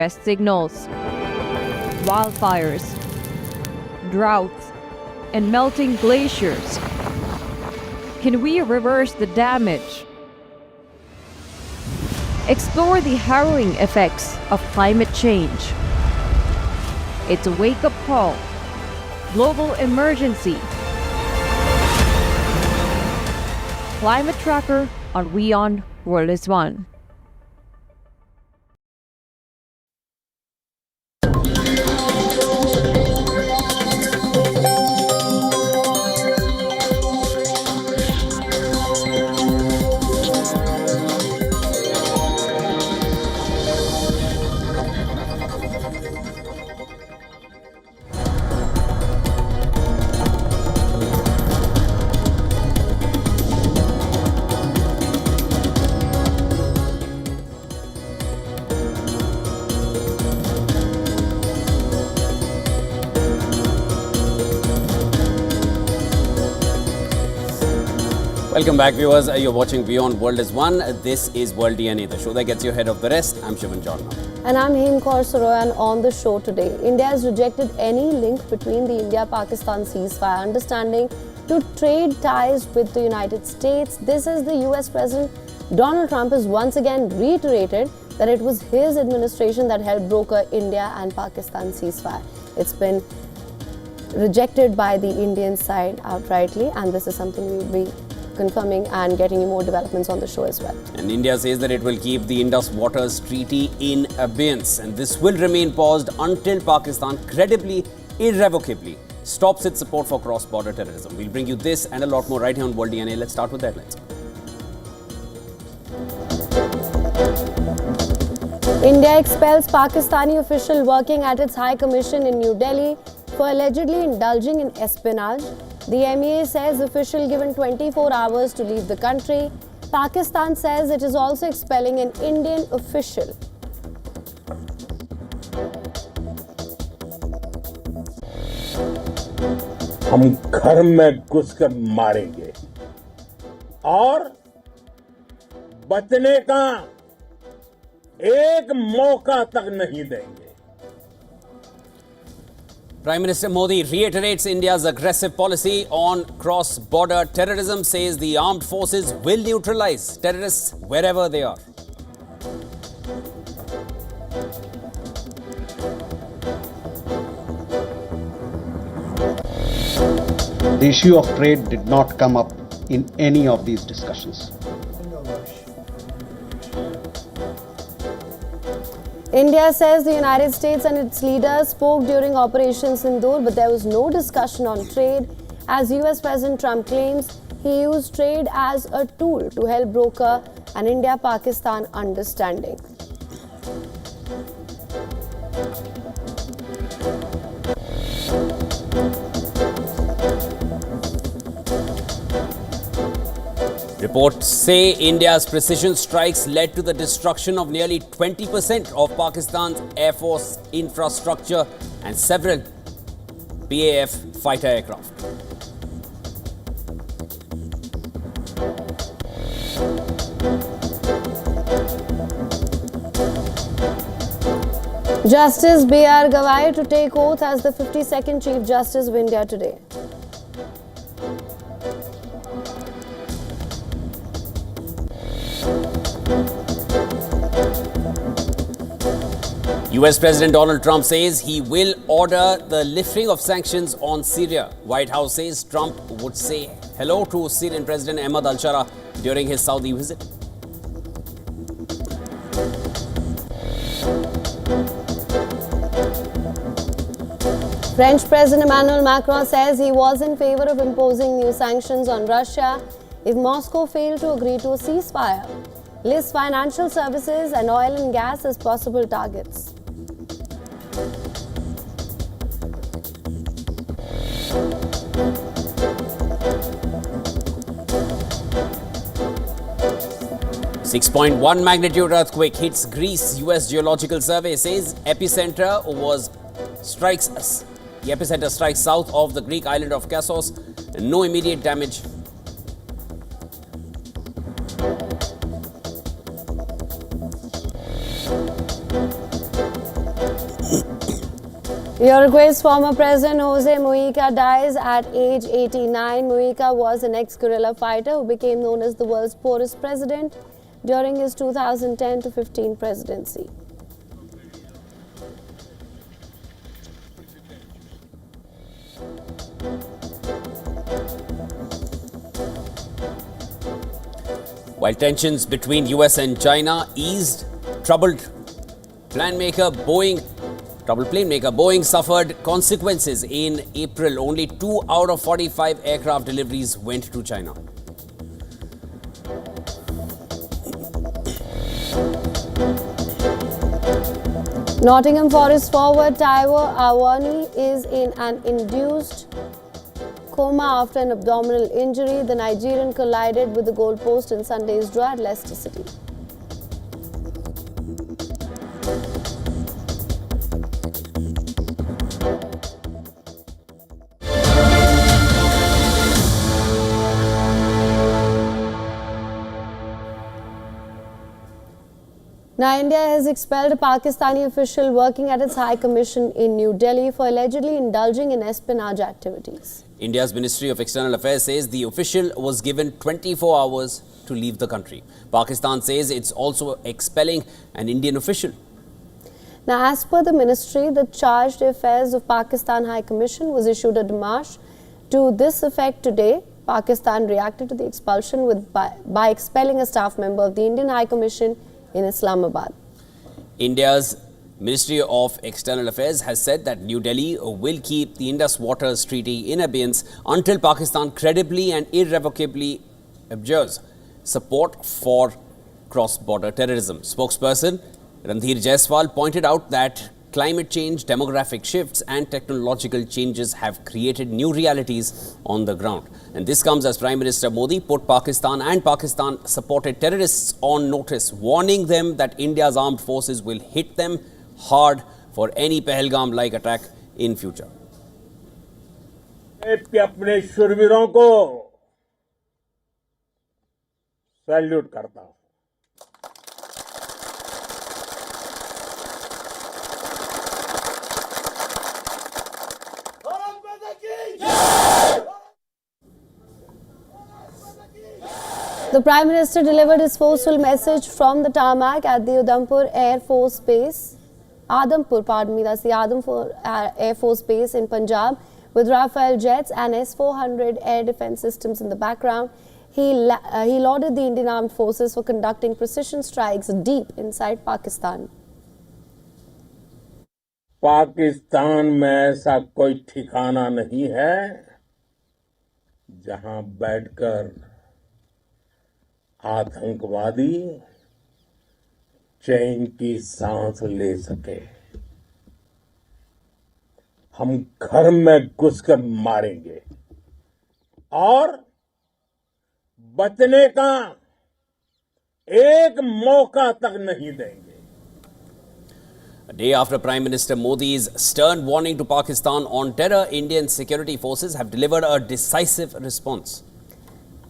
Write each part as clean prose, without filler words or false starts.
Best signals, wildfires, droughts, and melting glaciers. Can we reverse the damage? Explore the harrowing effects of climate change. It's a wake-up call. Global emergency. Climate Tracker on WION World is One. Welcome back, viewers. You're watching WION World is One. This is World DNA, the show that gets you ahead of the rest. I'm Shivan Jorna. And I'm Him Kaur Saroy, and on the show today, India has rejected any link between the India-Pakistan ceasefire understanding to trade ties with the United States. This is the US President Donald Trump has once again reiterated that it was his administration that helped broker India and Pakistan ceasefire. It's been rejected by the Indian side outrightly, and this is something we'll be confirming and getting you more developments on the show as well. And India says that it will keep the Indus Waters Treaty in abeyance, and this will remain paused until Pakistan credibly, irrevocably stops its support for cross-border terrorism. We'll bring you this and a lot more right here on World DNA. Let's start with the headlines. India expels Pakistani official working at its High Commission in New Delhi for allegedly indulging in espionage. The MEA says official given 24 hours to leave the country. Pakistan says it is also expelling an Indian official. हम घर में घुसकर मारेंगे और बचने का एक मौका तक नहीं देंगे. Prime Minister Modi reiterates India's aggressive policy on cross-border terrorism, says the armed forces will neutralize terrorists wherever they are. The issue of trade did not come up in any of these discussions. India says the United States and its leaders spoke during Operation Sindoor, but there was no discussion on trade. As US President Trump claims, he used trade as a tool to help broker an India-Pakistan understanding. Reports say India's precision strikes led to the destruction of nearly 20% of Pakistan's Air Force infrastructure and several PAF fighter aircraft. Justice B.R. Gavai to take oath as the 52nd Chief Justice of India today. US President Donald Trump says he will order the lifting of sanctions on Syria. White House says Trump would say hello to Syrian President Ahmad al-Shara during his Saudi visit. French President Emmanuel Macron says he was in favor of imposing new sanctions on Russia if Moscow failed to agree to a ceasefire. Lists financial services and oil and gas as possible targets. .1 magnitude earthquake hits Greece. US Geological Survey says the epicenter strikes south of the Greek island of Kassos. No immediate damage. Uruguay's former president Jose Mujica dies at age 89. Mujica was an ex-guerrilla fighter who became known as the world's poorest president during his 2010 to 15 presidency. While tensions between US and China eased, troubled planemaker Boeing suffered consequences in April. Only 2 out of 45 aircraft deliveries went to China. Nottingham Forest forward Taiwan Awani is in an induced coma after an abdominal injury. The Nigerian collided with the goalpost in Sunday's draw at Leicester City. Now, India has expelled a Pakistani official working at its High Commission in New Delhi for allegedly indulging in espionage activities. India's Ministry of External Affairs says the official was given 24 hours to leave the country. Pakistan says it's also expelling an Indian official. Now, as per the ministry, the Chargé d'Affaires of Pakistan High Commission was issued a démarche to this effect today. Pakistan reacted to the expulsion by expelling a staff member of the Indian High Commission in Islamabad. India's Ministry of External Affairs has said that New Delhi will keep the Indus Waters Treaty in abeyance until Pakistan credibly and irrevocably abjures support for cross-border terrorism. Spokesperson Randhir Jaiswal pointed out that climate change, demographic shifts and technological changes have created new realities on the ground. And this comes as Prime Minister Modi put Pakistan and Pakistan-supported terrorists on notice, warning them that India's armed forces will hit them hard for any Pahalgam-like attack in future. अपने शूरवीरों को salute करता हूं। The Prime Minister delivered his forceful message from the tarmac at the Adampur Air Force Base, that's the Adampur Air Force Base in Punjab, with Rafale jets and S-400 air defense systems in the background. He lauded the Indian Armed Forces for conducting precision strikes deep inside Pakistan. Pakistan में ऐसा कोई ठिकाना नहीं है जहां बैठकर आतंकवादी चैन की सांस ले सके। हम घर में घुसकर मारेंगे और बचने का एक मौका तक नहीं देंगे। A day after Prime Minister Modi's stern warning to Pakistan on terror, Indian security forces have delivered a decisive response.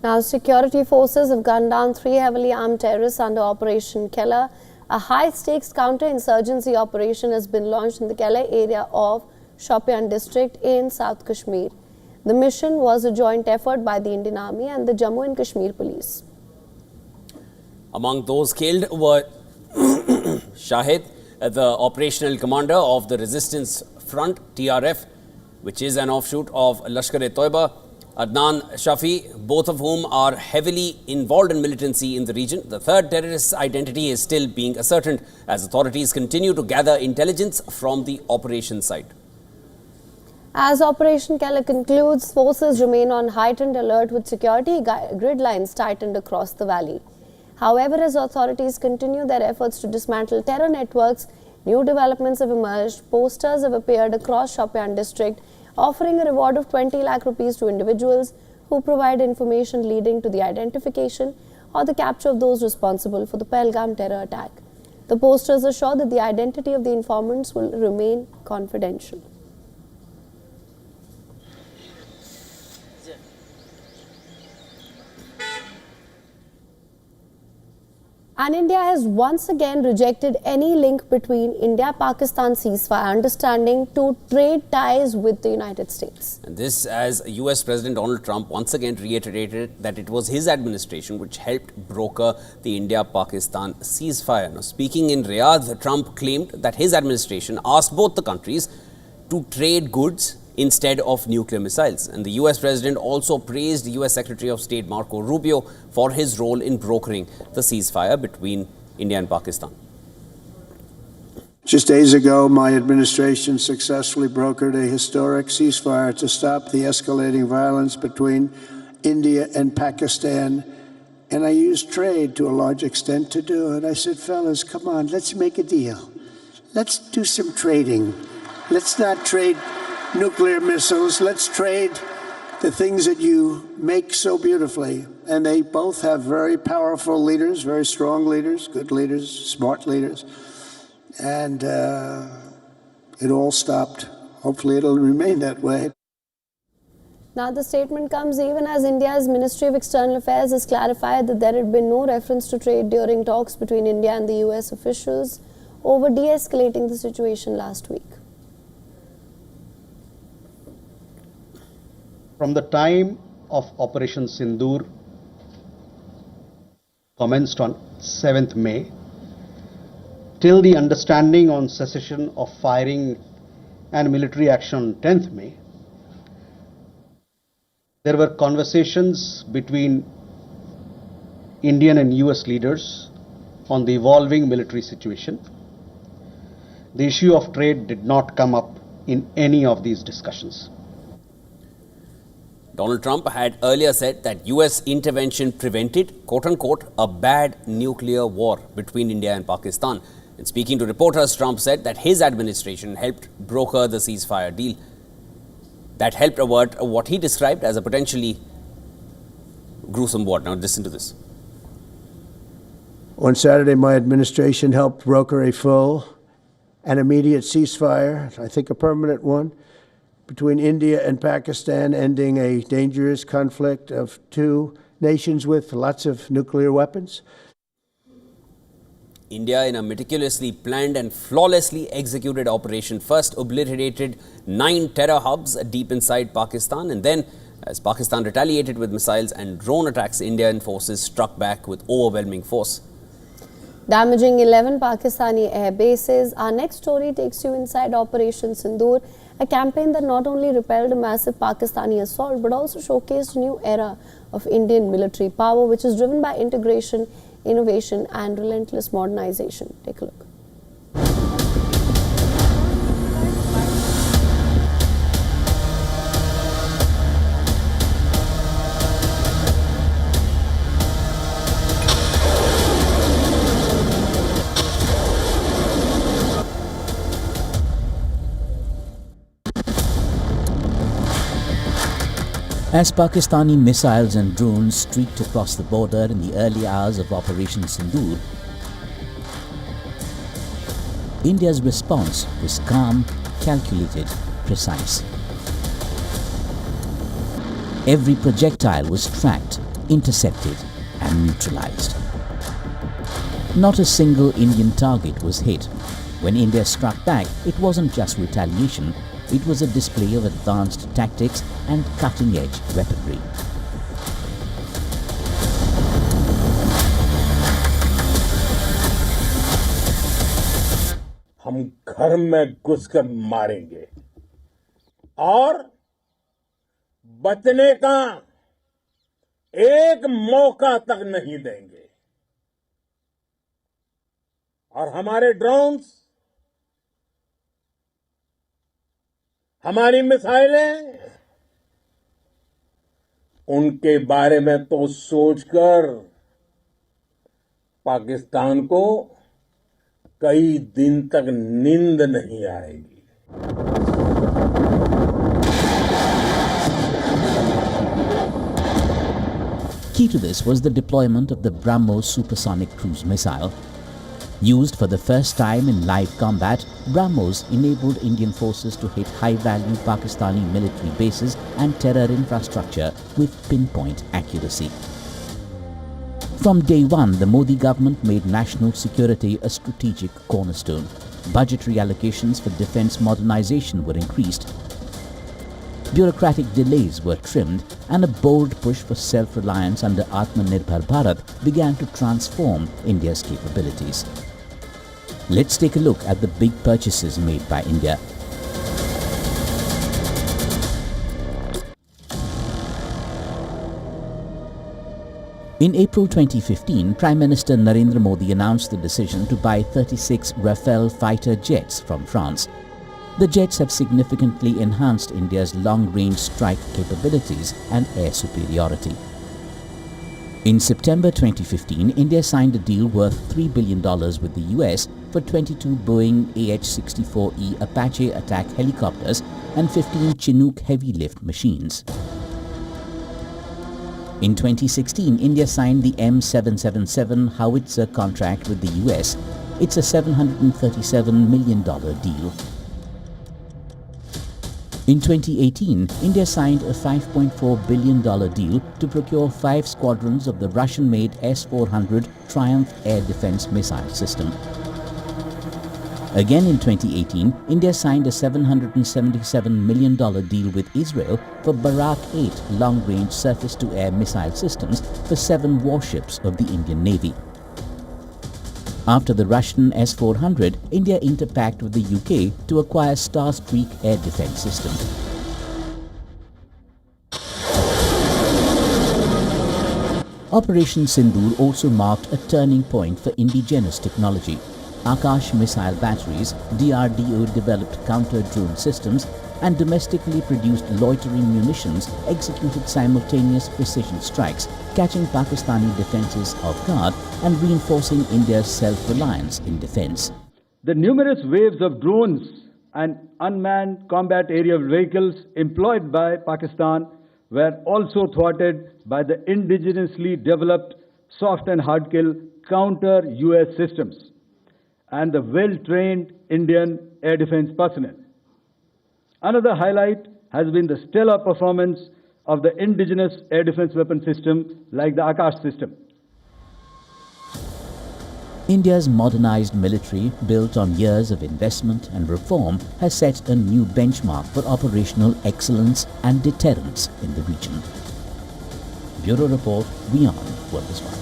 Now, security forces have gunned down 3 heavily armed terrorists under Operation Keller. A high-stakes counter-insurgency operation has been launched in the Keller area of Shopian district in South Kashmir. The mission was a joint effort by the Indian Army and the Jammu and Kashmir Police. Among those killed were Shahid, the operational commander of the Resistance Front, TRF, which is an offshoot of Lashkar-e-Toiba, Adnan Shafi, both of whom are heavily involved in militancy in the region. The third terrorist's identity is still being ascertained as authorities continue to gather intelligence from the operation site. As Operation Keller concludes, forces remain on heightened alert with security grid lines tightened across the valley. However, as authorities continue their efforts to dismantle terror networks, new developments have emerged. Posters have appeared across Shopian district offering a reward of 20 lakh rupees to individuals who provide information leading to the identification or the capture of those responsible for the Pahalgam terror attack. The posters assure that the identity of the informants will remain confidential. And India has once again rejected any link between India-Pakistan ceasefire understanding to trade ties with the United States. And this as US President Donald Trump once again reiterated that it was his administration which helped broker the India-Pakistan ceasefire. Now, speaking in Riyadh, Trump claimed that his administration asked both the countries to trade goods instead of nuclear missiles. And the US President also praised US Secretary of State Marco Rubio for his role in brokering the ceasefire between India and Pakistan. Just days ago, my administration successfully brokered a historic ceasefire to stop the escalating violence between India and Pakistan. And I used trade to a large extent to do it. I said, fellas, come on, let's make a deal. Let's do some trading. Let's not trade nuclear missiles. Let's trade the things that you make so beautifully. And they both have very powerful leaders, very strong leaders, good leaders, smart leaders. And it all stopped. Hopefully it'll remain that way. Now, the statement comes even as India's Ministry of External Affairs has clarified that there had been no reference to trade during talks between India and the US officials over de-escalating the situation last week. From the time of Operation Sindoor commenced on 7th May till the understanding on cessation of firing and military action on 10th May, there were conversations between Indian and US leaders on the evolving military situation. The issue of trade did not come up in any of these discussions. Donald Trump had earlier said that US intervention prevented, quote-unquote, a bad nuclear war between India and Pakistan. And speaking to reporters, Trump said that his administration helped broker the ceasefire deal that helped avert what he described as a potentially gruesome war. Now listen to this. On Saturday, my administration helped broker a full and immediate ceasefire, I think a permanent one, between India and Pakistan, ending a dangerous conflict of two nations with lots of nuclear weapons. India, in a meticulously planned and flawlessly executed operation, first obliterated 9 terror hubs deep inside Pakistan, and then, as Pakistan retaliated with missiles and drone attacks, Indian forces struck back with overwhelming force, damaging 11 Pakistani air bases. Our next story takes you inside Operation Sindoor, a campaign that not only repelled a massive Pakistani assault but also showcased a new era of Indian military power, which is driven by integration, innovation and relentless modernization. Take a look. As Pakistani missiles and drones streaked across the border in the early hours of Operation Sindoor, India's response was calm, calculated, precise. Every projectile was tracked, intercepted and neutralized. Not a single Indian target was hit. When India struck back, it wasn't just retaliation, it was a display of advanced tactics and cutting-edge weaponry. हम घर में घुसकर मारेंगे और बचने का एक मौका तक नहीं देंगे और हमारे ड्रोन्स, हमारी मिसाइलें, उनके बारे में तो सोचकर पाकिस्तान को कई दिन तक नींद नहीं आएगी। Key to this was the deployment of the BrahMos supersonic cruise missile. Used for the first time in live combat, BrahMos enabled Indian forces to hit high-value Pakistani military bases and terror infrastructure with pinpoint accuracy. From day one, the Modi government made national security a strategic cornerstone. Budgetary allocations for defence modernization were increased. Bureaucratic delays were trimmed, and a bold push for self-reliance under Atmanirbhar Bharat began to transform India's capabilities. Let's take a look at the big purchases made by India. In April 2015, Prime Minister Narendra Modi announced the decision to buy 36 Rafale fighter jets from France. The jets have significantly enhanced India's long-range strike capabilities and air superiority. In September 2015, India signed a deal worth $3 billion with the US for 22 Boeing AH-64E Apache attack helicopters and 15 Chinook heavy-lift machines. In 2016, India signed the M777 howitzer contract with the US. It's a $737 million deal. In 2018, India signed a $5.4 billion deal to procure 5 squadrons of the Russian-made S-400 Triumph air defense missile system. Again in 2018, India signed a $777 million deal with Israel for Barak 8 long-range surface-to-air missile systems for 7 warships of the Indian Navy. After the Russian S-400, India inked a pact with the UK to acquire Starstreak air defense system. Operation Sindoor also marked a turning point for indigenous technology. Akash missile batteries, DRDO-developed counter-drone systems, and domestically produced loitering munitions executed simultaneous precision strikes, catching Pakistani defences off guard and reinforcing India's self-reliance in defence. The numerous waves of drones and unmanned combat aerial vehicles employed by Pakistan were also thwarted by the indigenously developed soft and hard-kill counter-US systems and the well-trained Indian air defense personnel. Another highlight has been the stellar performance of the indigenous air defense weapon system like the Akash system. India's modernized military, built on years of investment and reform, has set a new benchmark for operational excellence and deterrence in the region. Bureau Report, WION World Report.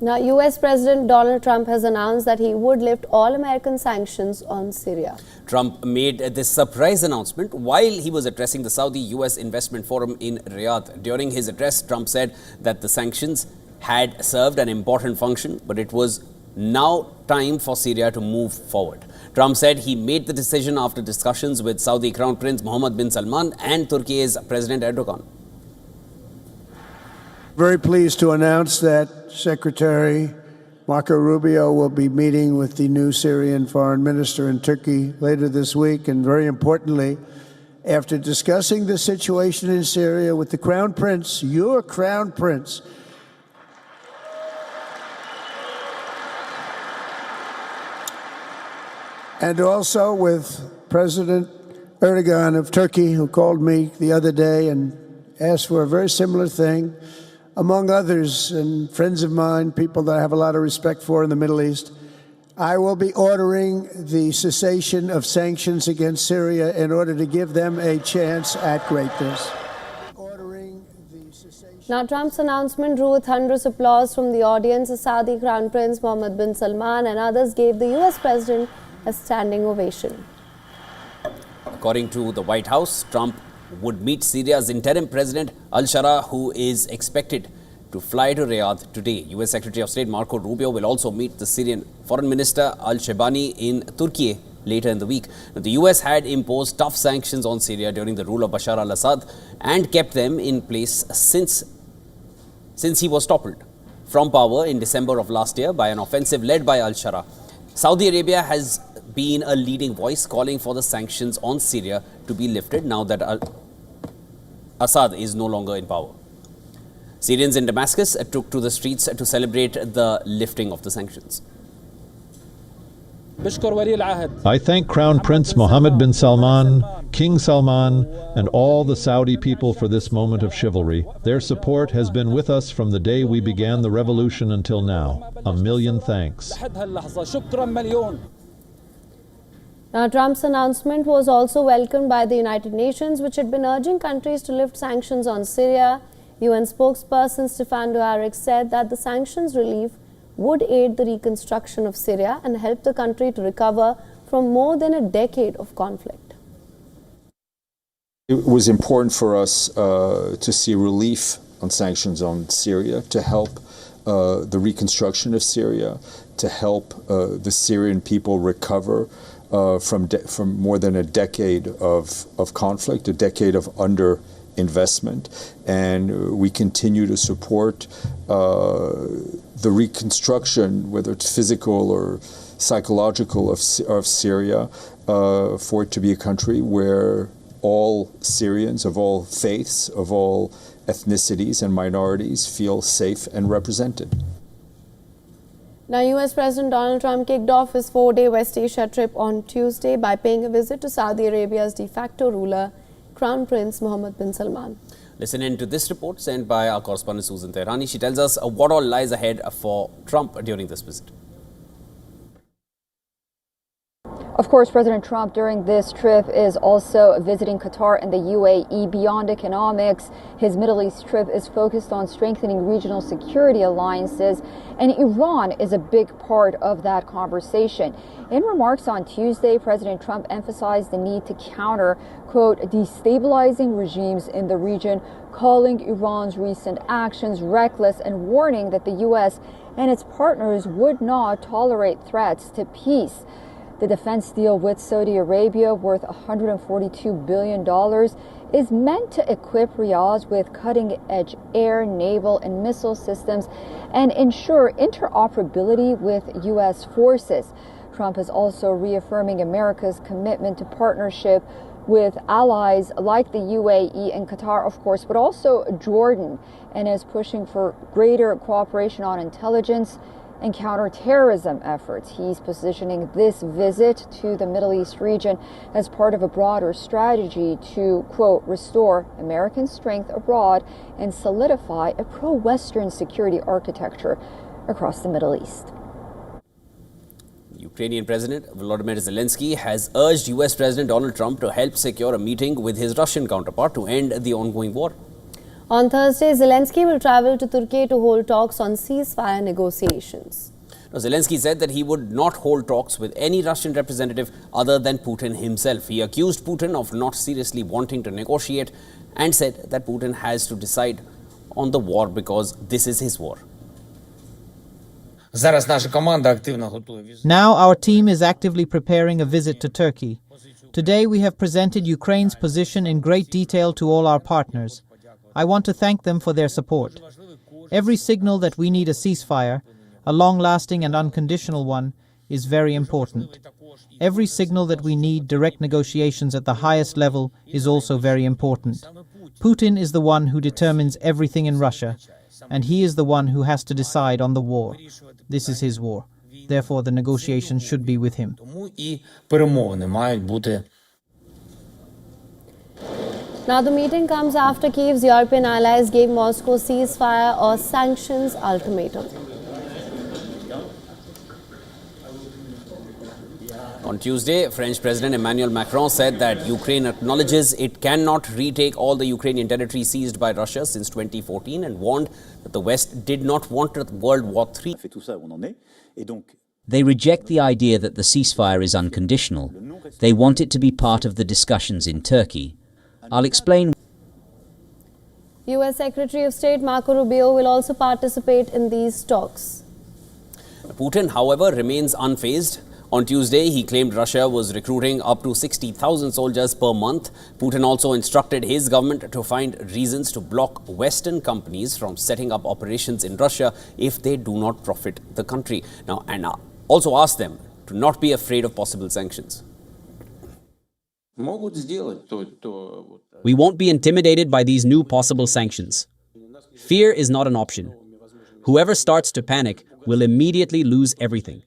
Now, US President Donald Trump has announced that he would lift all American sanctions on Syria. Trump made this surprise announcement while he was addressing the Saudi-US Investment Forum in Riyadh. During his address, Trump said that the sanctions had served an important function, but it was now time for Syria to move forward. Trump said he made the decision after discussions with Saudi Crown Prince Mohammed bin Salman and Turkey's President Erdogan. Very pleased to announce that Secretary Marco Rubio will be meeting with the new Syrian foreign minister in Turkey later this week. And very importantly, after discussing the situation in Syria with the Crown Prince, your Crown Prince, and also with President Erdogan of Turkey, who called me the other day and asked for a very similar thing, among others, and friends of mine, people that I have a lot of respect for in the Middle East, I will be ordering the cessation of sanctions against Syria in order to give them a chance at greatness. Now, Trump's announcement drew thunderous applause from the audience. Saudi Crown Prince Mohammed bin Salman and others gave the US President a standing ovation. According to the White House, Trump would meet Syria's interim president al-Shara, who is expected to fly to Riyadh today. US Secretary of State Marco Rubio will also meet the Syrian Foreign Minister al-Shebani in Turkey later in the week. Now, the US had imposed tough sanctions on Syria during the rule of Bashar al-Assad and kept them in place since he was toppled from power in December of last year by an offensive led by al-Shara. Saudi Arabia has been a leading voice calling for the sanctions on Syria to be lifted now that Assad is no longer in power. Syrians in Damascus took to the streets to celebrate the lifting of the sanctions. I thank Crown Prince Mohammed bin Salman, King Salman, and all the Saudi people for this moment of chivalry. Their support has been with us from the day we began the revolution until now. A million thanks. Now, Trump's announcement was also welcomed by the United Nations, which had been urging countries to lift sanctions on Syria. UN spokesperson Stefan Dujarric said that the sanctions relief would aid the reconstruction of Syria and help the country to recover from more than a decade of conflict. It was important for us to see relief on sanctions on Syria, to help the reconstruction of Syria, to help the Syrian people recover from more than a decade of conflict, a decade of underinvestment, and we continue to support the reconstruction, whether it's physical or psychological, of Syria, for it to be a country where all Syrians of all faiths, of all ethnicities and minorities feel safe and represented. Now, US President Donald Trump kicked off his 4-day West Asia trip on Tuesday by paying a visit to Saudi Arabia's de facto ruler, Crown Prince Mohammed bin Salman. Listen in to this report sent by our correspondent Susan Tehrani. She tells us what all lies ahead for Trump during this visit. Of course, President Trump during this trip is also visiting Qatar and the UAE. Beyond economics, his Middle East trip is focused on strengthening regional security alliances, and Iran is a big part of that conversation. In remarks on Tuesday, President Trump emphasized the need to counter, quote, destabilizing regimes in the region, calling Iran's recent actions reckless and warning that the U.S. and its partners would not tolerate threats to peace. The defense deal with Saudi Arabia, worth $142 billion, is meant to equip Riyadh with cutting-edge air, naval, and missile systems and ensure interoperability with U.S. forces. Trump is also reaffirming America's commitment to partnership with allies like the UAE and Qatar, of course, but also Jordan, and is pushing for greater cooperation on intelligence and counterterrorism efforts. He's positioning this visit to the Middle East region as part of a broader strategy to, quote, restore American strength abroad and solidify a pro-Western security architecture across the Middle East. Ukrainian President Volodymyr Zelensky has urged US President Donald Trump to help secure a meeting with his Russian counterpart to end the ongoing war. On Thursday, Zelensky will travel to Turkey to hold talks on ceasefire negotiations. Now, Zelensky said that he would not hold talks with any Russian representative other than Putin himself. He accused Putin of not seriously wanting to negotiate and said that Putin has to decide on the war because this is his war. Now our team is actively preparing a visit to Turkey. Today we have presented Ukraine's position in great detail to all our partners. I want to thank them for their support. Every signal that we need a ceasefire, a long-lasting and unconditional one, is very important. Every signal that we need direct negotiations at the highest level is also very important. Putin is the one who determines everything in Russia, and he is the one who has to decide on the war. This is his war. Therefore, the negotiations should be with him. Now, the meeting comes after Kyiv's European allies gave Moscow ceasefire or sanctions ultimatum. On Tuesday, French President Emmanuel Macron said that Ukraine acknowledges it cannot retake all the Ukrainian territory seized by Russia since 2014 and warned that the West did not want World War III. They reject the idea that the ceasefire is unconditional. They want it to be part of the discussions in Turkey. I'll explain. U.S. Secretary of State Marco Rubio will also participate in these talks. Putin, however, remains unfazed. On Tuesday, he claimed Russia was recruiting up to 60,000 soldiers per month. Putin also instructed his government to find reasons to block Western companies from setting up operations in Russia if they do not profit the country. Now, and also asked them to not be afraid of possible sanctions. We won't be intimidated by these new possible sanctions. Fear is not an option. Whoever starts to panic will immediately lose everything.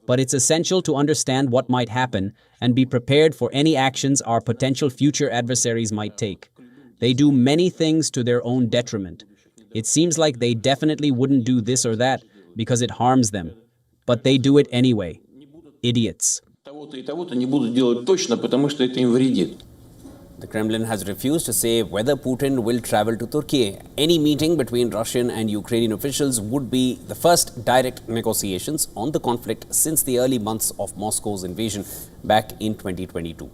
but it's essential to understand what might happen and be prepared for any actions our potential future adversaries might take. They do many things to their own detriment. It seems like they definitely wouldn't do this or that because it harms them, but they do it anyway. Idiots. The Kremlin has refused to say whether Putin will travel to Turkey. Any meeting between Russian and Ukrainian officials would be the first direct negotiations on the conflict since the early months of Moscow's invasion back in 2022.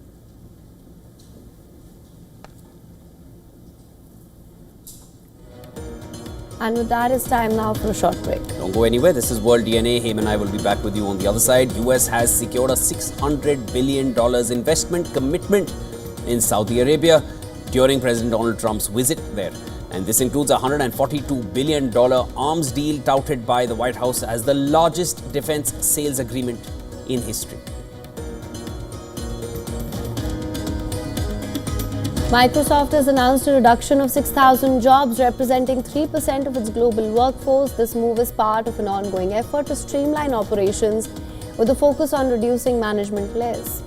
And with that, it's time now for a short break. Don't go anywhere. This is World DNA. Haim and I will be back with you on the other side. US has secured a $600 billion investment commitment in Saudi Arabia during President Donald Trump's visit there. And this includes a $142 billion arms deal touted by the White House as the largest defense sales agreement in history. Microsoft has announced a reduction of 6,000 jobs, representing 3% of its global workforce. This move is part of an ongoing effort to streamline operations with a focus on reducing management layers.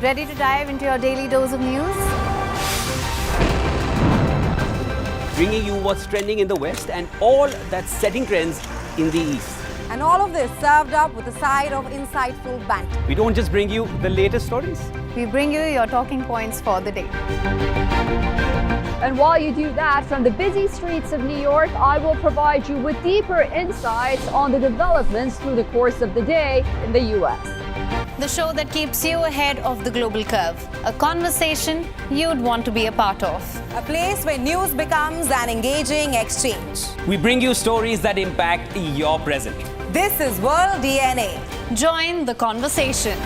Ready to dive into your daily dose of news? Bringing you what's trending in the West and all that's setting trends in the East. And all of this served up with a side of insightful banter. We don't just bring you the latest stories. We bring you your talking points for the day. And while you do that, from the busy streets of New York, I will provide you with deeper insights on the developments through the course of the day in the U.S. The show that keeps you ahead of the global curve. A conversation you'd want to be a part of. A place where news becomes an engaging exchange. We bring you stories that impact your present. This is World DNA. Join the conversation.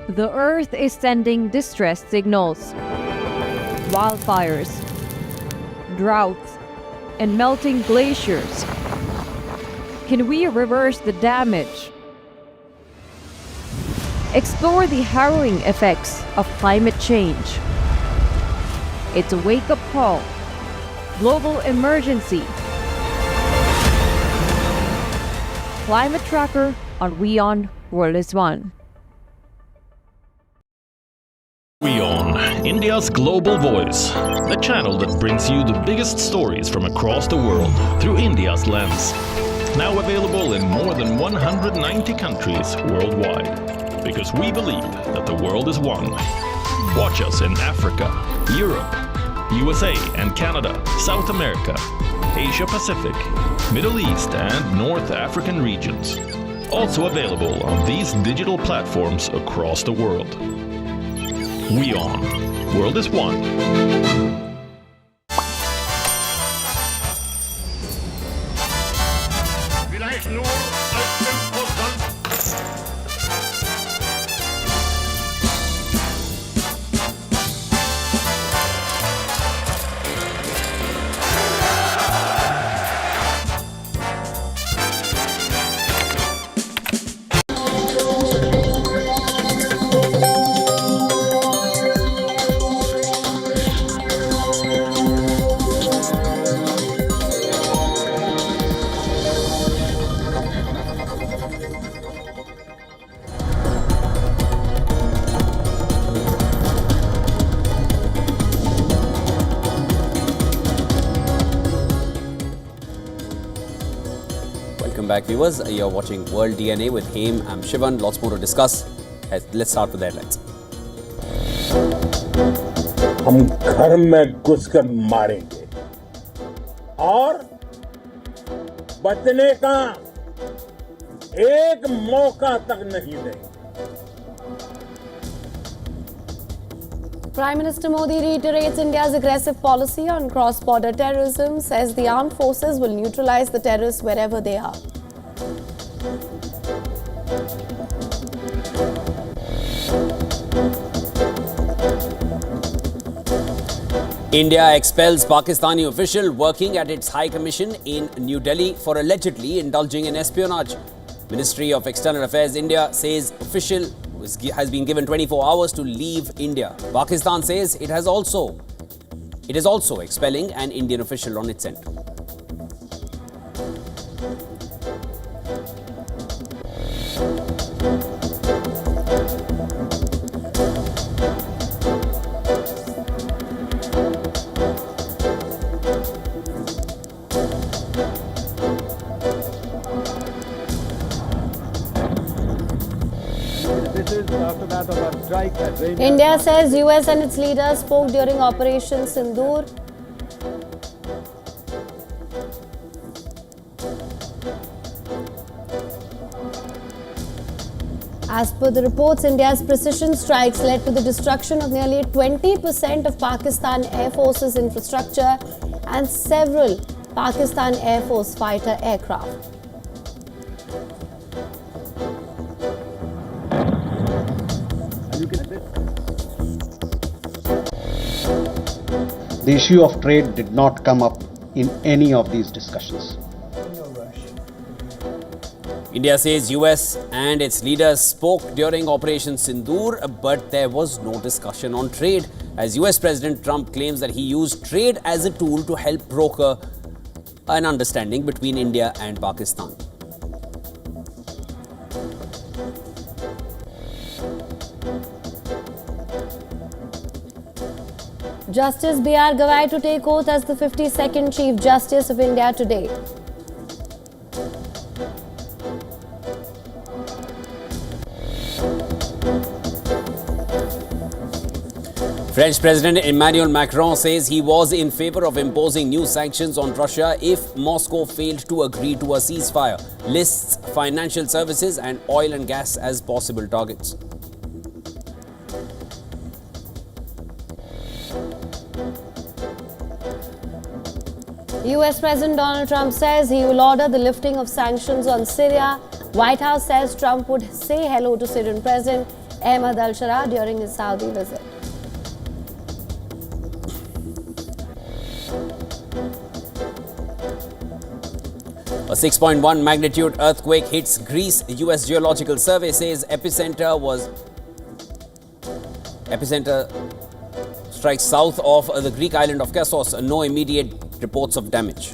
The Earth is sending distress signals. Wildfires, droughts, and melting glaciers. Can we reverse the damage? Explore the harrowing effects of climate change. It's a wake-up call. Global emergency. Climate Tracker on WION World is One. WION, India's global voice, the channel that brings you the biggest stories from across the world through India's lens. Now available in more than 190 countries worldwide, because we believe that the world is one. Watch us in Africa, Europe, USA and Canada, South America, Asia Pacific, Middle East and North African regions. Also available on these digital platforms across the world. WION, World is One. Welcome back, viewers. You're watching World DNA with Haim. I'm Shivan. Lots more to discuss. Let's start with the headlines. हम घर में घुसकर मारेंगे और बचने का एक मौका तक नहीं देंगे. Prime Minister Modi reiterates India's aggressive policy on cross-border terrorism, says the armed forces will neutralize the terrorists wherever they are. India expels Pakistani official working at its High Commission in New Delhi for allegedly indulging in espionage. Ministry of External Affairs India says official has been given 24 hours to leave India. Pakistan says it is also expelling an Indian official on its end. India says US and its leaders spoke during Operation Sindoor. As per the reports, India's precision strikes led to the destruction of nearly 20% of Pakistan Air Force's infrastructure and several Pakistan Air Force fighter aircraft. The issue of trade did not come up in any of these discussions. India says US and its leaders spoke during Operation Sindoor, but there was no discussion on trade, as US President Trump claims that he used trade as a tool to help broker an understanding between India and Pakistan. Justice B.R. Gavai to take oath as the 52nd Chief Justice of India today. French President Emmanuel Macron says he was in favor of imposing new sanctions on Russia if Moscow failed to agree to a ceasefire, lists financial services and oil and gas as possible targets. US President Donald Trump says he will order the lifting of sanctions on Syria. White House says Trump would say hello to Syrian President Ahmed al-Shara during his Saudi visit. A 6.1 magnitude earthquake hits Greece. US Geological Survey says epicenter strikes south of the Greek island of Kassos. No immediate reports of damage.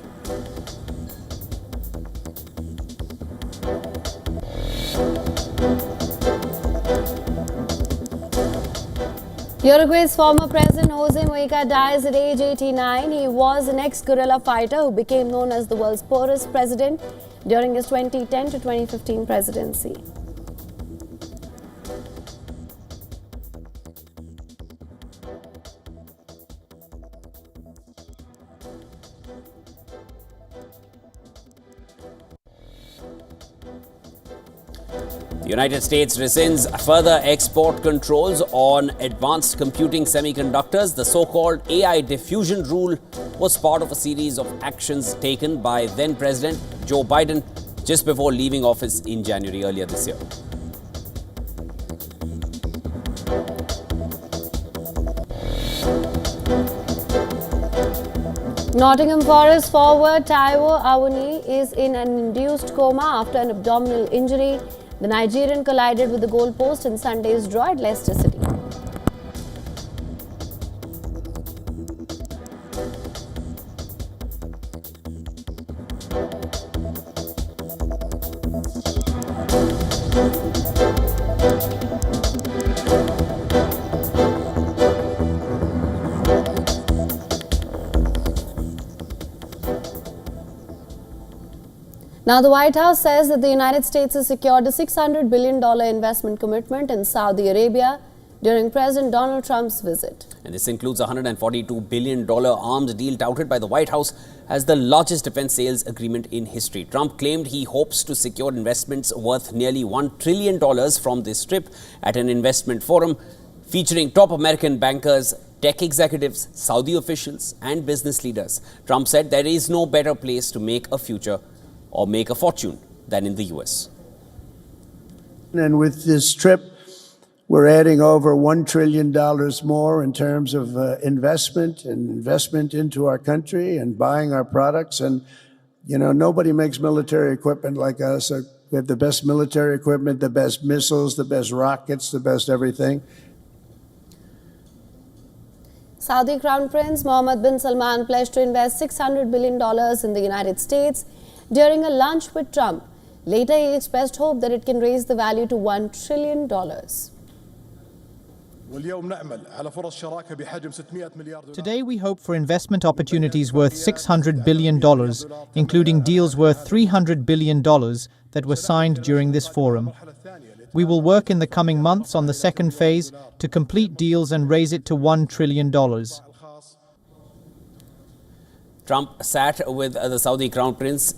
Uruguay's former president Jose Mujica dies at age 89. He was an ex-guerrilla fighter who became known as the world's poorest president during his 2010 to 2015 presidency. The United States rescinds further export controls on advanced computing semiconductors. The so-called AI diffusion rule was part of a series of actions taken by then-President Joe Biden just before leaving office in January earlier this year. Nottingham Forest forward Taiwo Awuni is in an induced coma after an abdominal injury. The Nigerian collided with the goalpost in Sunday's draw at Leicester City. Now, the White House says that the United States has secured a $600 billion investment commitment in Saudi Arabia during President Donald Trump's visit. And this includes a $142 billion arms deal touted by the White House as the largest defense sales agreement in history. Trump claimed he hopes to secure investments worth nearly $1 trillion from this trip at an investment forum. featuring top American bankers, tech executives, Saudi officials, and business leaders. Trump said there is no better place to make a future or make a fortune than in the US. And with this trip, we're adding over $1 trillion more in terms of investment into our country and buying our products. And, you know, nobody makes military equipment like us. We have the best military equipment, the best missiles, the best rockets, the best everything. Saudi Crown Prince Mohammed bin Salman pledged to invest $600 billion in the United States during a lunch with Trump. Later, he expressed hope that it can raise the value to $1 trillion. Today we hope for investment opportunities worth $600 billion, including deals worth $300 billion that were signed during this forum. We will work in the coming months on the second phase to complete deals and raise it to $1 trillion. Trump sat with the Saudi Crown Prince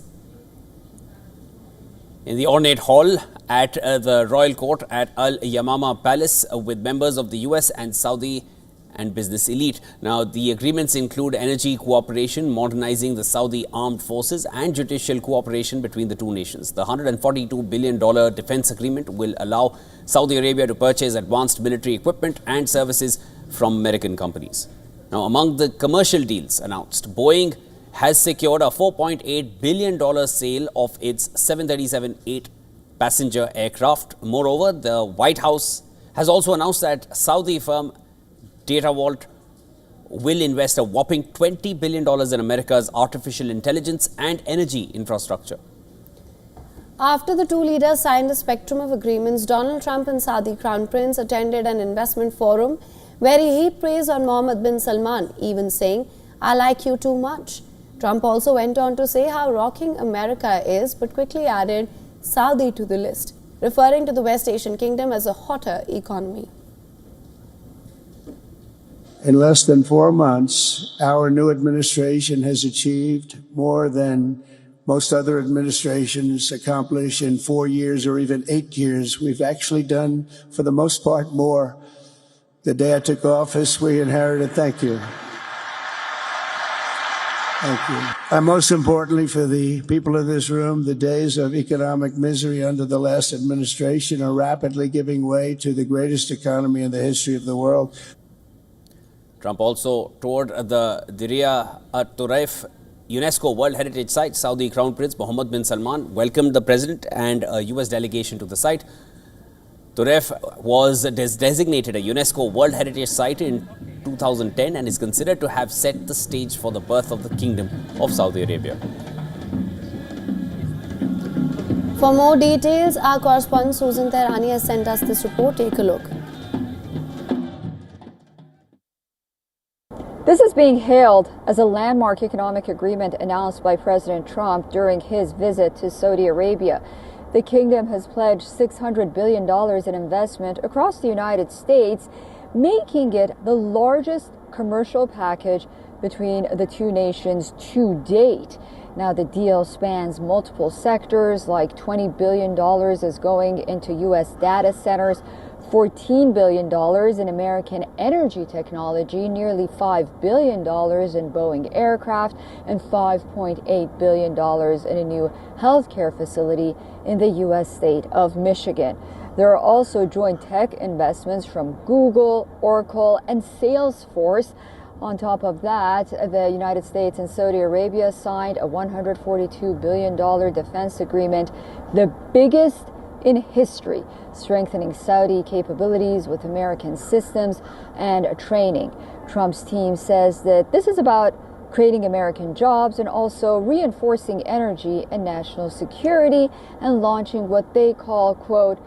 in the ornate hall at the Royal Court at Al Yamama Palace with members of the US and Saudi and business elite. Now, the agreements include energy cooperation, modernizing the Saudi armed forces, and judicial cooperation between the two nations. The $142 billion defense agreement will allow Saudi Arabia to purchase advanced military equipment and services from American companies. Now, among the commercial deals announced, Boeing has secured a $4.8 billion sale of its 737-8 passenger aircraft. Moreover, the White House has also announced that Saudi firm DataVault will invest a whopping $20 billion in America's artificial intelligence and energy infrastructure. After the two leaders signed a spectrum of agreements, Donald Trump and Saudi Crown Prince attended an investment forum where he heaped praise on Mohammed bin Salman, even saying, "I like you too much." Trump also went on to say how rocking America is, but quickly added Saudi to the list, referring to the West Asian kingdom as a hotter economy. In less than 4 months, our new administration has achieved more than most other administrations accomplish in 4 years or even 8 years. We've actually done, for the most part, more. The day I took office, we inherited, thank you. Thank you. And most importantly, for the people in this room, the days of economic misery under the last administration are rapidly giving way to the greatest economy in the history of the world. Trump also toured the Diriyah at-Turayf UNESCO World Heritage Site. Saudi Crown Prince Mohammed bin Salman welcomed the president and a US delegation to the site. Turayf was designated a UNESCO World Heritage Site in 2010 and is considered to have set the stage for the birth of the Kingdom of Saudi Arabia. For more details, our correspondent Susan Tehrani has sent us this report. Take a look. This is being hailed as a landmark economic agreement announced by President Trump during his visit to Saudi Arabia. The kingdom has pledged $600 billion in investment across the United States, making it the largest commercial package between the two nations to date. Now, the deal spans multiple sectors, like $20 billion is going into U.S. data centers, $14 billion in American energy technology, nearly $5 billion in Boeing aircraft, and $5.8 billion in a new healthcare facility in the U.S. state of Michigan. There are also joint tech investments from Google, Oracle, and Salesforce. On top of that, the United States and Saudi Arabia signed a $142 billion defense agreement, the biggest in history, strengthening Saudi capabilities with American systems and training. Trump's team says that this is about creating American jobs and also reinforcing energy and national security and launching what they call, quote,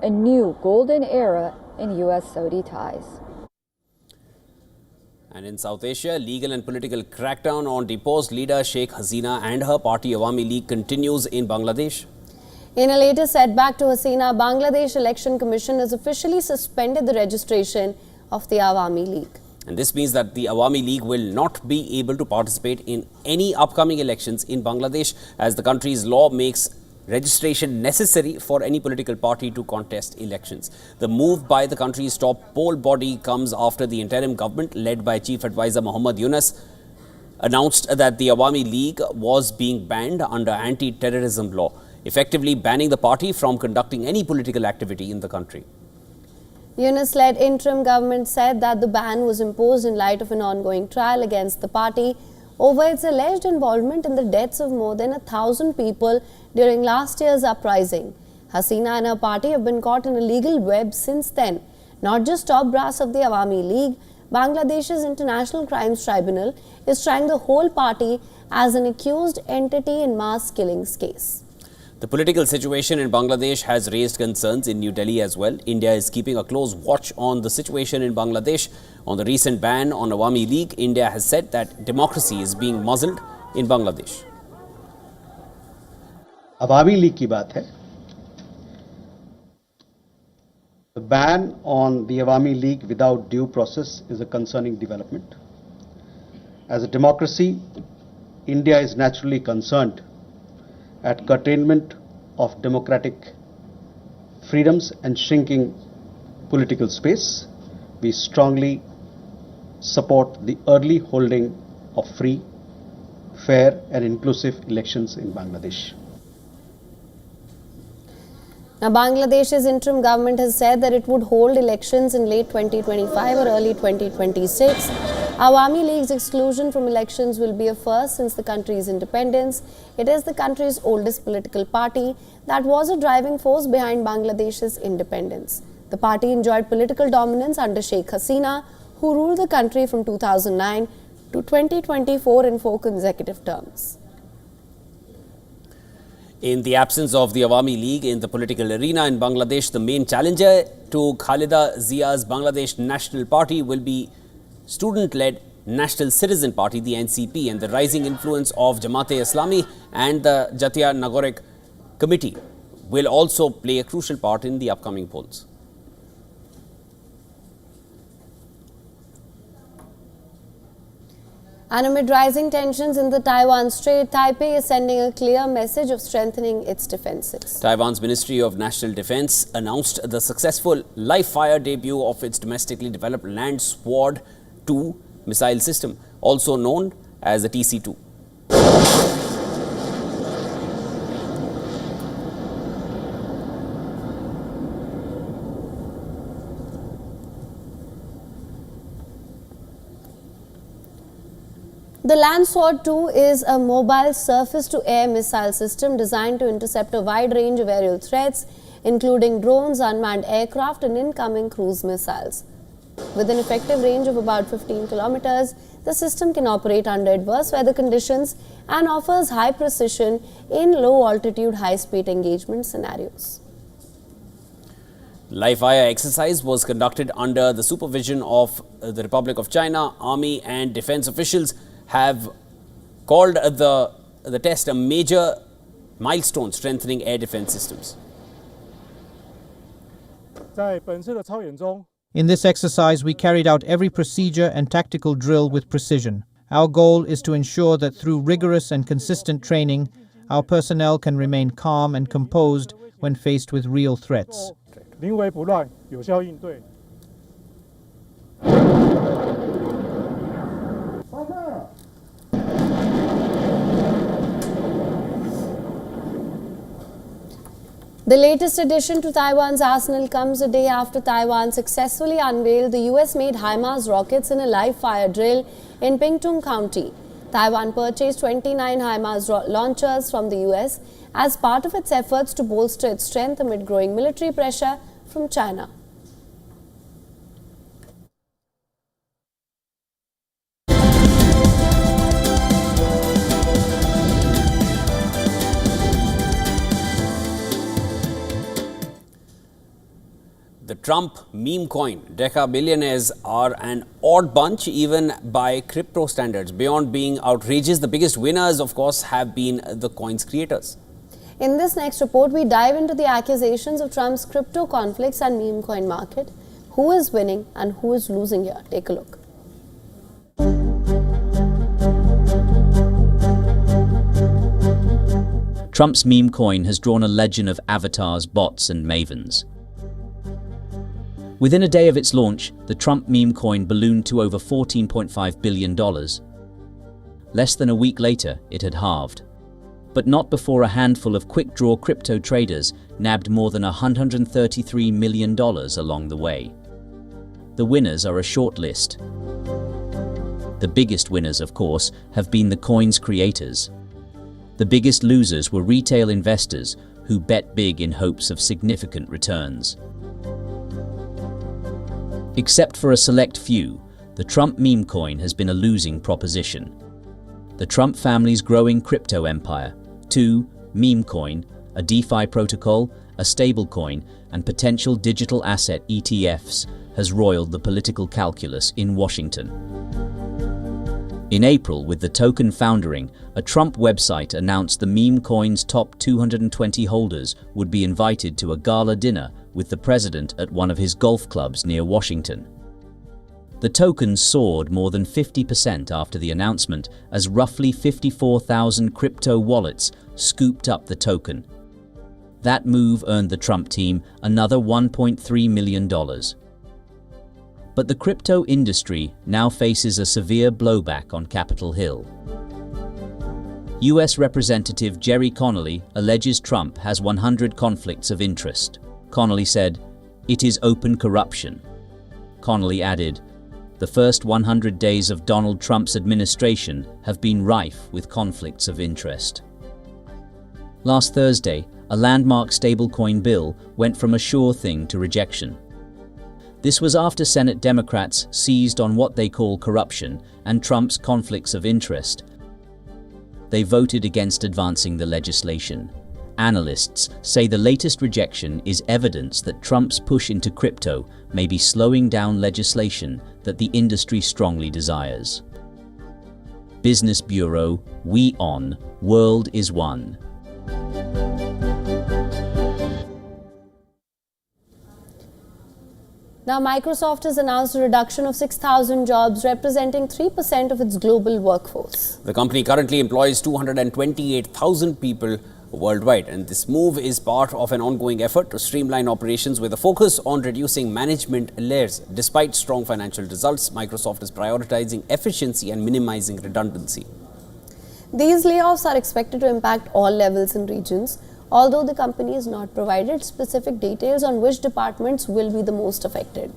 a new golden era in U.S.-Saudi ties. And in South Asia, legal and political crackdown on deposed leader Sheikh Hasina and her party Awami League continues in Bangladesh. In a latest setback to Hasina, Bangladesh Election Commission has officially suspended the registration of the Awami League. And this means that the Awami League will not be able to participate in any upcoming elections in Bangladesh, as the country's law makes registration necessary for any political party to contest elections. The move by the country's top poll body comes after the interim government, led by Chief Advisor Muhammad Yunus, announced that the Awami League was being banned under anti-terrorism law, effectively banning the party from conducting any political activity in the country. Yunus-led interim government said that the ban was imposed in light of an ongoing trial against the party over its alleged involvement in the deaths of more than 1,000 people during last year's uprising. Hasina and her party have been caught in a legal web since then. Not just top brass of the Awami League, Bangladesh's International Crimes Tribunal is trying the whole party as an accused entity in mass killings case. The political situation in Bangladesh has raised concerns in New Delhi as well. India is keeping a close watch on the situation in Bangladesh. On the recent ban on Awami League, India has said that democracy is being muzzled in Bangladesh. Awami League की बात है. The ban on the Awami League without due process is a concerning development. As a democracy, India is naturally concerned at curtailment of democratic freedoms and shrinking political space. We strongly support the early holding of free, fair and inclusive elections in Bangladesh. Now, Bangladesh's interim government has said that it would hold elections in late 2025 or early 2026. Awami League's exclusion from elections will be a first since the country's independence. It is the country's oldest political party that was a driving force behind Bangladesh's independence. The party enjoyed political dominance under Sheikh Hasina, who ruled the country from 2009 to 2024 in 4 consecutive terms. In the absence of the Awami League in the political arena in Bangladesh, the main challenger to Khaleda Zia's Bangladesh National Party will be student-led National Citizen Party, the NCP, and the rising influence of Jamaat-e-Islami and the Jatiya Nagorek Committee will also play a crucial part in the upcoming polls. And amid rising tensions in the Taiwan Strait, Taipei is sending a clear message of strengthening its defenses. Taiwan's Ministry of National Defense announced the successful live-fire debut of its domestically developed Land Sword 2 missile system, also known as the TC-2. The Land Sword 2 is a mobile surface-to-air missile system designed to intercept a wide range of aerial threats, including drones, unmanned aircraft and incoming cruise missiles. With an effective range of about 15 kilometers, the system can operate under adverse weather conditions and offers high precision in low-altitude, high-speed engagement scenarios. Live-fire exercise was conducted under the supervision of the Republic of China. Army and defense officials have called the test a major milestone strengthening air defense systems. In this exercise, we carried out every procedure and tactical drill with precision. Our goal is to ensure that through rigorous and consistent training, our personnel can remain calm and composed when faced with real threats. The latest addition to Taiwan's arsenal comes a day after Taiwan successfully unveiled the US-made HIMARS rockets in a live-fire drill in Pingtung County. Taiwan purchased 29 HIMARS launchers from the US as part of its efforts to bolster its strength amid growing military pressure from China. The Trump meme coin Deca billionaires are an odd bunch even by crypto standards. Beyond being outrageous, the biggest winners, of course, have been the coin's creators. In this next report, we dive into the accusations of Trump's crypto conflicts and meme coin market. Who is winning and who is losing here? Take a look. Trump's meme coin has drawn a legion of avatars, bots, and mavens. Within a day of its launch, the Trump meme coin ballooned to over $14.5 billion. Less than a week later, it had halved. But not before a handful of quick-draw crypto traders nabbed more than $133 million along the way. The winners are a short list. The biggest winners, of course, have been the coin's creators. The biggest losers were retail investors who bet big in hopes of significant returns. Except for a select few, the Trump meme coin has been a losing proposition. The Trump family's growing crypto empire, meme coin, a DeFi protocol, a stablecoin, and potential digital asset ETFs, has roiled the political calculus in Washington. In April, with the token foundering, a Trump website announced the meme coin's top 220 holders would be invited to a gala dinner with the president at one of his golf clubs near Washington. The token soared more than 50% after the announcement, as roughly 54,000 crypto wallets scooped up the token. That move earned the Trump team another $1.3 million. But the crypto industry now faces a severe blowback on Capitol Hill. US Representative Jerry Connolly alleges Trump has 100 conflicts of interest. Connolly said, "It is open corruption." Connolly added, "The first 100 days of Donald Trump's administration have been rife with conflicts of interest." Last Thursday, a landmark stablecoin bill went from a sure thing to rejection. This was after Senate Democrats seized on what they call corruption and Trump's conflicts of interest. They voted against advancing the legislation. Analysts say the latest rejection is evidence that Trump's push into crypto may be slowing down legislation that the industry strongly desires. Business Bureau, WION, World is One. Now, Microsoft has announced a reduction of 6,000 jobs, representing 3% of its global workforce. The company currently employs 228,000 people worldwide, and this move is part of an ongoing effort to streamline operations with a focus on reducing management layers. Despite strong financial results, Microsoft is prioritizing efficiency and minimizing redundancy. These layoffs are expected to impact all levels and regions, although the company has not provided specific details on which departments will be the most affected.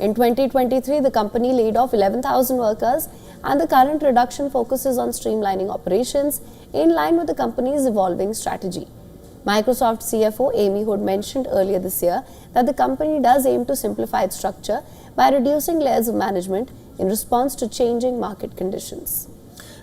In 2023, the company laid off 11,000 workers, and the current reduction focuses on streamlining operations in line with the company's evolving strategy. Microsoft CFO Amy Hood mentioned earlier this year that the company does aim to simplify its structure by reducing layers of management in response to changing market conditions.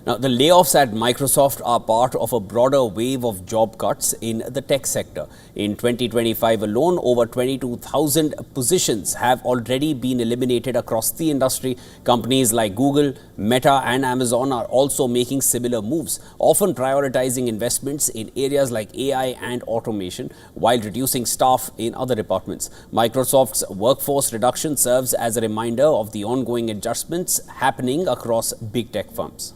Now, the layoffs at Microsoft are part of a broader wave of job cuts in the tech sector. In 2025 alone, over 22,000 positions have already been eliminated across the industry. Companies like Google, Meta and Amazon are also making similar moves, often prioritizing investments in areas like AI and automation while reducing staff in other departments. Microsoft's workforce reduction serves as a reminder of the ongoing adjustments happening across big tech firms.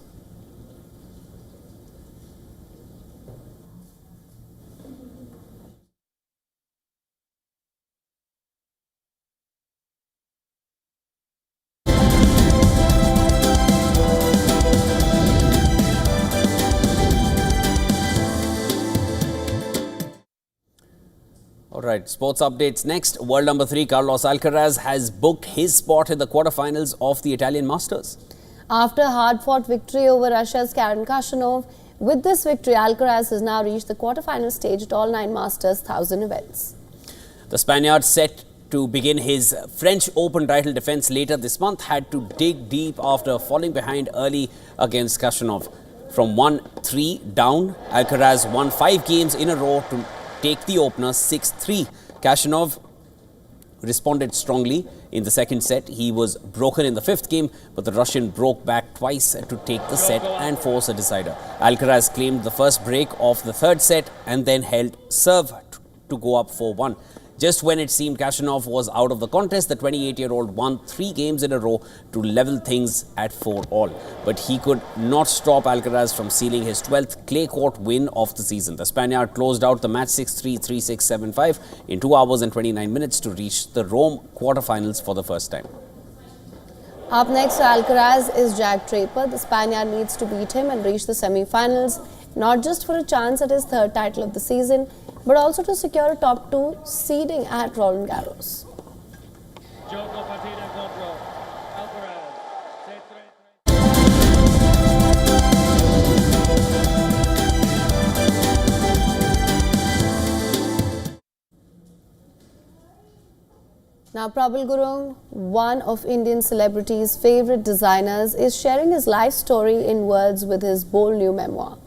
All right, sports updates next. World number 3 Carlos Alcaraz has booked his spot in the quarterfinals of the Italian Masters. After a hard-fought victory over Russia's Karen Khachanov, with this victory, Alcaraz has now reached the quarterfinal stage at all 9 Masters 1000 events. The Spaniard, set to begin his French Open title defense later this month, had to dig deep after falling behind early against Khachanov. From 1-3 down, Alcaraz won 5 games in a row to take the opener 6-3. Khachanov responded strongly in the second set. He was broken in the 5th game, but the Russian broke back twice to take the set and force a decider. Alcaraz claimed the first break of the 3rd set and then held serve to go up 4-1. Just when it seemed Kashanov was out of the contest, the 28-year-old won 3 games in a row to level things at 4-all. But he could not stop Alcaraz from sealing his 12th clay court win of the season. The Spaniard closed out the match 6-3, 3-6, 7-5 in 2 hours and 29 minutes to reach the Rome quarterfinals for the first time. Up next to Alcaraz is Jack Draper. The Spaniard needs to beat him and reach the semi-finals, not just for a chance at his 3rd title of the season, but also to secure a top 2 seeding at Roland Garros. Now, Prabal Gurung, one of Indian celebrities' favourite designers, is sharing his life story in words with his bold new memoir.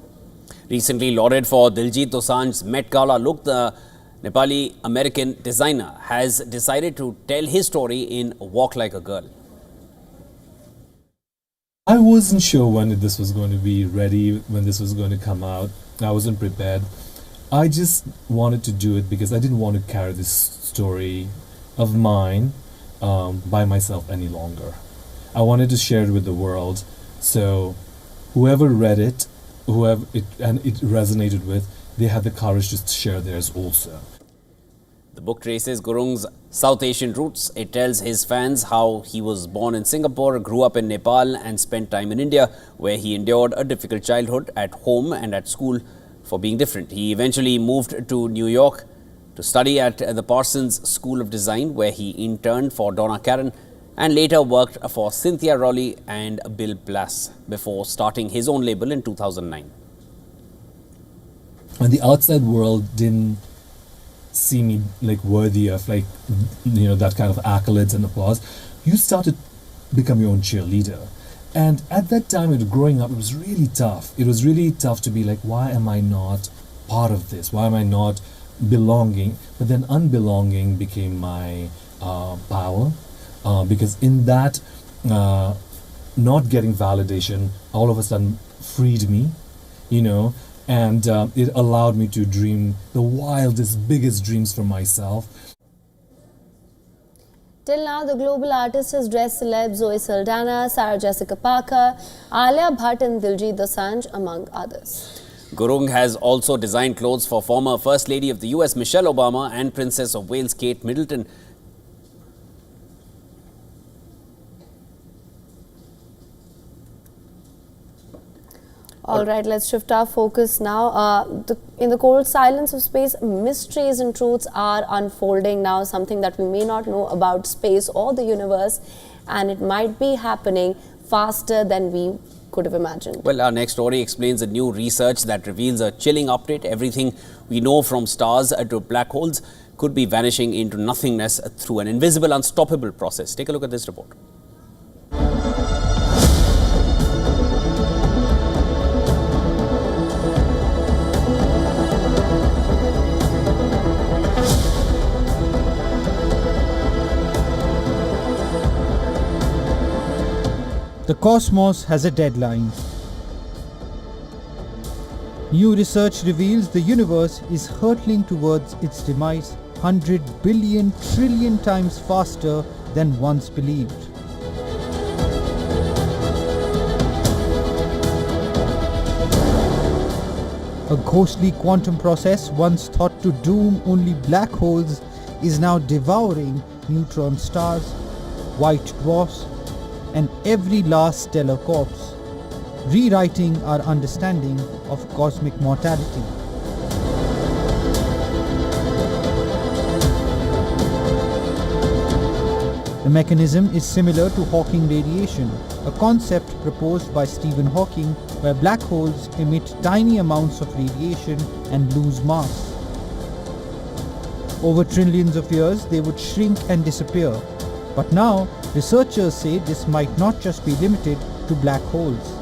Recently lauded for Diljit Dosanjh's Met Gala look, the Nepali-American designer has decided to tell his story in Walk Like a Girl. I wasn't sure when this was going to be ready, when this was going to come out. I wasn't prepared. I just wanted to do it because I didn't want to carry this story of mine by myself any longer. I wanted to share it with the world, so whoever read it, whoever it resonated with, they had the courage to share theirs also. The book traces Gurung's South Asian roots. It tells his fans how he was born in Singapore, grew up in Nepal and spent time in India, where he endured a difficult childhood at home and at school for being different. He eventually moved to New York to study at the Parsons School of Design, where he interned for Donna Karan and later worked for Cynthia Rowley and Bill Blass before starting his own label in 2009. And the outside world didn't see me like worthy of that kind of accolades and applause. You started to become your own cheerleader. And at that time, growing up, it was really tough. It was really tough to be like, why am I not part of this? Why am I not belonging? But then unbelonging became my power, because in that not getting validation all of a sudden freed me, and it allowed me to dream the wildest, biggest dreams for myself. Till now, the global artist has dressed celebs Zoe Saldana, Sarah Jessica Parker, Alia Bhatt and Diljit Dosanjh, among others. Gurung has also designed clothes for former First Lady of the US Michelle Obama and Princess of Wales Kate Middleton. All right, let's shift our focus now. In the cold silence of space, mysteries and truths are unfolding now, something that we may not know about space or the universe, and it might be happening faster than we could have imagined. Well, our next story explains a new research that reveals a chilling update. Everything we know from stars to black holes could be vanishing into nothingness through an invisible, unstoppable process. Take a look at this report. The cosmos has a deadline. New research reveals the universe is hurtling towards its demise 100 billion trillion times faster than once believed. A ghostly quantum process once thought to doom only black holes is now devouring neutron stars, white dwarfs, and every last stellar corpse, rewriting our understanding of cosmic mortality. The mechanism is similar to Hawking radiation, a concept proposed by Stephen Hawking where black holes emit tiny amounts of radiation and lose mass. Over trillions of years, they would shrink and disappear. But now, researchers say this might not just be limited to black holes.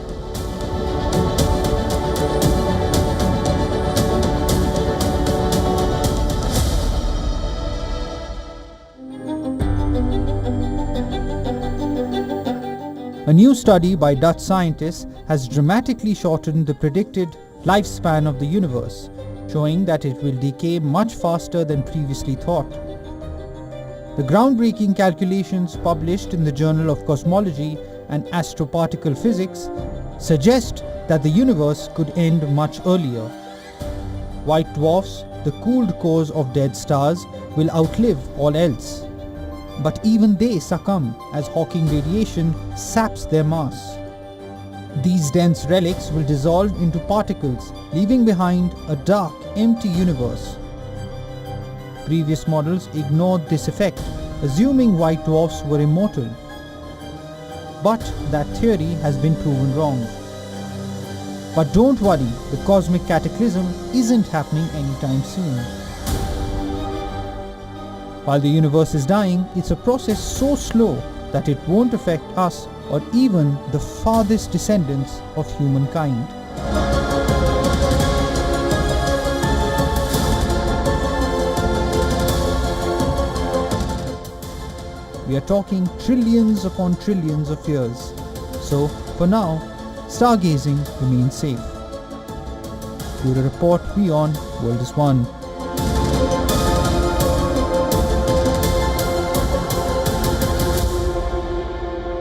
A new study by Dutch scientists has dramatically shortened the predicted lifespan of the universe, showing that it will decay much faster than previously thought. The groundbreaking calculations published in the Journal of Cosmology and Astroparticle Physics suggest that the universe could end much earlier. White dwarfs, the cooled cores of dead stars, will outlive all else. But even they succumb as Hawking radiation saps their mass. These dense relics will dissolve into particles, leaving behind a dark, empty universe. Previous models ignored this effect, assuming white dwarfs were immortal. But that theory has been proven wrong. But don't worry, the cosmic cataclysm isn't happening anytime soon. While the universe is dying, it's a process so slow that it won't affect us or even the farthest descendants of humankind. We are talking trillions upon trillions of years. So, for now, stargazing remains safe. Bureau Report, WION, World is One.